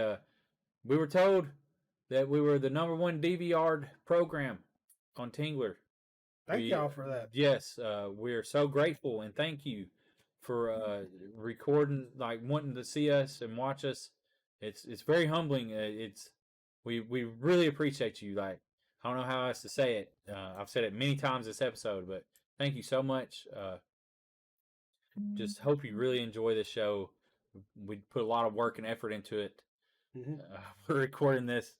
we were told that we were the #1 DVR program on Tingler. Thank y'all for that. Yes, we're so grateful and thank you for recording, like wanting to see us and watch us. It's very humbling. We really appreciate you. Like, I don't know how else to say it. I've said it many times this episode, but thank you so much. Just hope you really enjoy the show. We put a lot of work and effort into it. We're recording this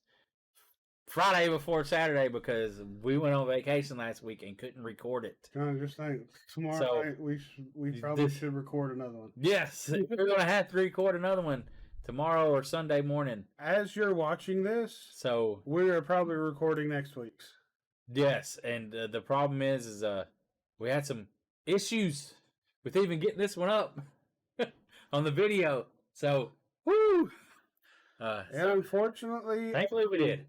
Friday before Saturday because we went on vacation last week and couldn't record it. John, just think tomorrow So, night we probably should record another one. Yes, we're going to have to record another one tomorrow or Sunday morning. As you're watching this, So, we are probably recording next week's. yes, and the problem is we had some issues with even getting this one up on the video. So, woo! And unfortunately, Thankfully, we did.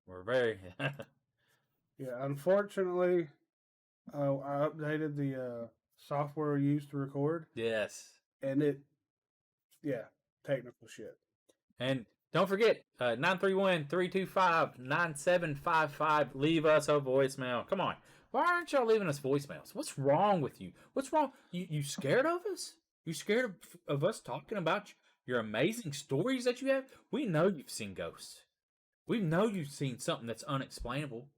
We're very. unfortunately, I updated the software used to record, Yes. and technical shit. And don't forget, 931-325-9755. Leave us a voicemail. Come on. Why aren't y'all leaving us voicemails? What's wrong with you? What's wrong? You scared of us? You scared of us talking about your amazing stories that you have? We know you've seen ghosts. We know you've seen something that's unexplainable.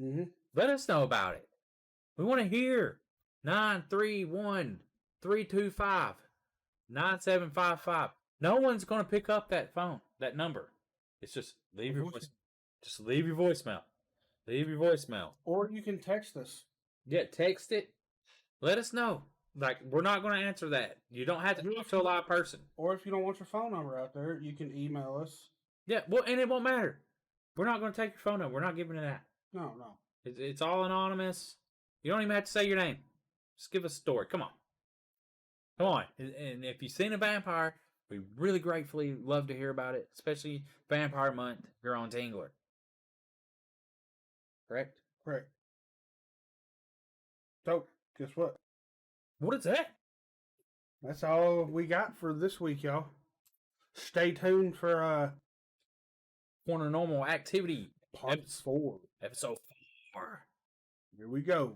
Mm-hmm. Let us know about it. We want to hear. 931-325-9755. No one's going to pick up that phone, that number. It's just leave your voice. Just leave your voicemail. Leave your voicemail. Or you can text us. Yeah, text it. Let us know. Like, we're not going to answer that. You don't have to talk to a live person. Or if you don't want your phone number out there, you can email us. Yeah, well, and it won't matter. We're not going to take your phone number. We're not giving it out. No. It's all anonymous. You don't even have to say your name. Just give us a story. Come on. Come on. And if you've seen a vampire, we really gratefully love to hear about it, especially Vampire Month here on Tingler. Correct? Correct. So, guess what? What is that? That's all we got for this week, y'all. Stay tuned for Paranormal Activity. part 4. Episode 4. Here we go.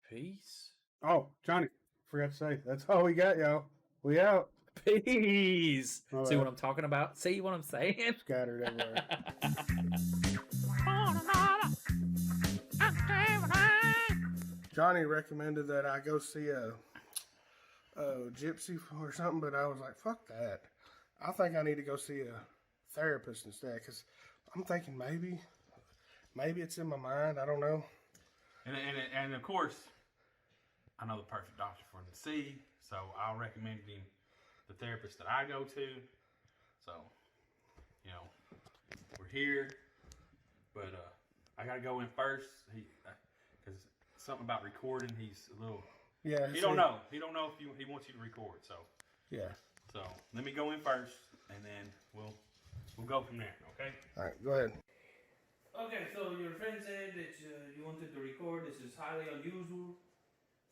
Peace. Oh, Johnny, forgot to say, that's all we got, y'all. We out. Peace. All See right. what I'm talking about? See what I'm saying? Scattered everywhere. Johnny recommended that I go see a gypsy or something, but I was like, fuck that. I think I need to go see a therapist instead, because I'm thinking maybe it's in my mind. I don't know. And of course, I know the perfect doctor for him to see, so I'll recommend him the therapist that I go to. So, you know, we're here, but I gotta go in first. Because something about recording, he's a little. Yeah. He don't know. He don't know if he wants you to record. So. Yeah. So let me go in first, and then we'll go from there. Okay. All right. Go ahead. Okay, so your friend said that you wanted to record. This is highly unusual,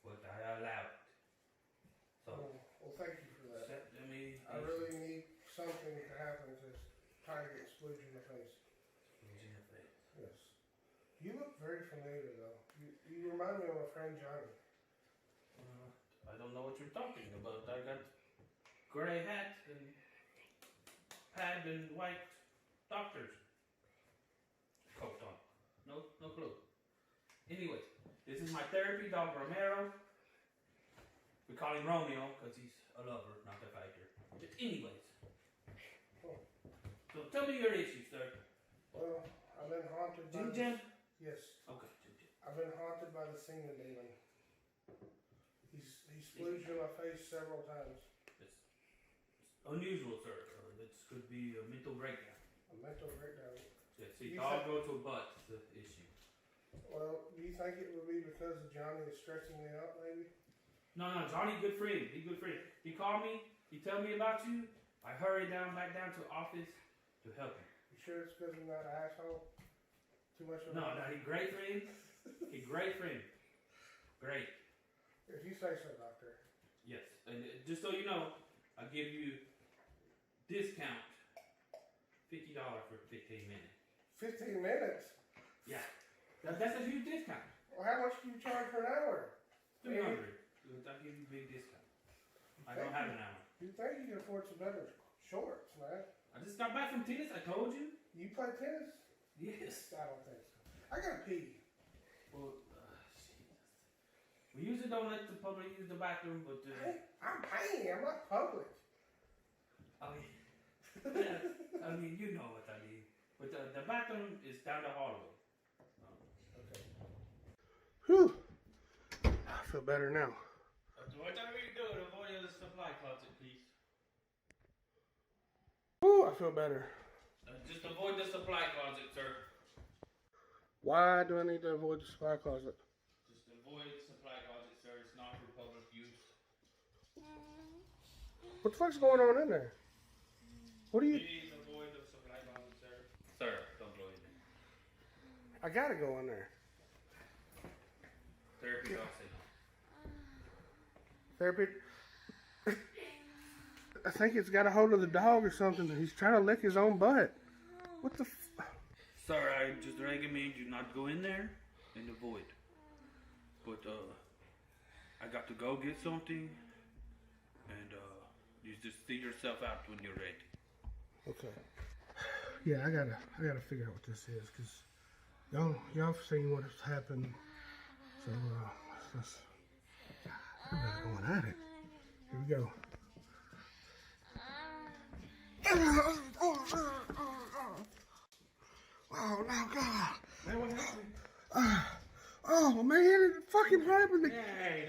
but I allow it. So, Well, thank you for that. let me. I really need something to happen to try to get splooge in the face. Yes. You look very familiar, though. You remind me of my friend Johnny. I don't know what you're talking about. I got gray hat and pad and white doctor's coat on. No clue. Anyways, this is my therapy dog Romero. We call him Romeo because he's a lover, not a fighter. But anyways, so tell me your issues, sir. Well, I've been haunted by... Jim Jim? Yes. Okay, Jim Jim. I've been haunted by the singing demon. He's splooged in my face several times. It's unusual, sir. This could be a mental breakdown. A mental breakdown. Yeah, see, You all think- go to a butt, the issue. Well, do you think it would be because of Johnny is stressing me out, maybe? No, Johnny, good friend. He good friend. He called me. He tell me about you. I hurried back down to the office to help him. You sure it's because I'm not an asshole? Too much of No, he great friend. He great friend. Great. If you say so, doctor. Yes. And just so you know, I'll give you discount $50 for 15 minutes. 15 minutes? Yeah. That's a huge discount. Well, how much do you charge for an hour? 300. I'll give you a big discount. I don't have an hour. You think you can afford some better shorts, man? I just got back from tennis. I told you. You play tennis? Yes. I don't think so. I gotta pee. Well, Jesus. Will usually don't let the public use the bathroom, but I'm paying. I'm not public. I mean, you know what I mean. But the bathroom is down the hallway. Okay. Whew. I feel better now. Whatever you do, avoid the supply closet, please. Whew, I feel better. Just avoid the supply closet, sir. Why do I need to avoid the supply closet? Just avoid the supply closet, sir. It's not for public use. What the fuck's going on in there? What are you... Please avoid the supply closet, sir. Sir, don't go in there. I gotta go in there. Therapy dog signal. Therapy... I think it's got a hold of the dog or something. He's trying to lick his own butt. What the Sir, I just recommend you not go in there and avoid. But, I got to go get something, and, you just see yourself out when you're ready. Okay. Yeah, I gotta figure out what this is, cause y'all have seen what has happened. So I better go at it. Here we go. Oh no, God! Man, what happened? Oh man, it fucking happened. Hey,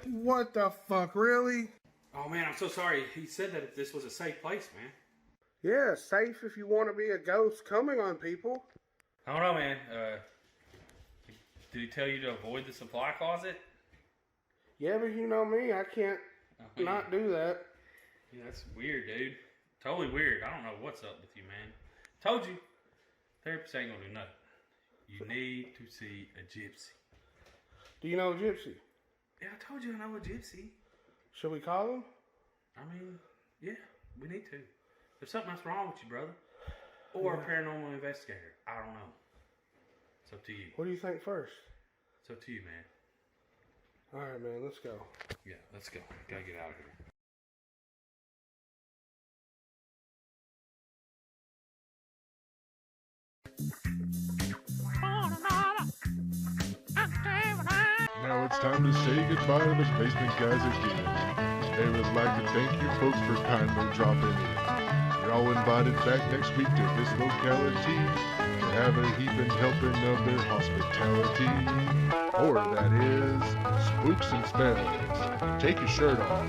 dude. What the fuck, really? Oh man, I'm so sorry. He said that this was a safe place, man. Yeah, safe if you want to be a ghost coming on people. I don't know, man. Did he tell you to avoid the supply closet? Yeah, but you know me, I can't not do that. Yeah, that's weird, dude. Totally weird. I don't know what's up with you, man. Told you. Therapist ain't gonna do nothing. You need to see a gypsy. Do you know a gypsy? Yeah, I told you I know a gypsy. Should we call him? I mean, yeah, we need to. There's something that's wrong with you, brother. Or a paranormal investigator. I don't know. It's up to you. What do you think first? It's up to you, man. Alright, man, let's go. Yeah, let's go. Gotta get out of here. Now it's time to say goodbye to the Basement Guys again. They would like to thank you folks for kindly dropping in. You're all invited back next week to this locality to have a heaping helping of their hospitality. Or that is, spooks and spells. Take your shirt off.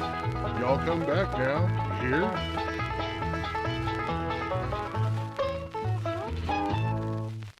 Y'all come back now, you hear?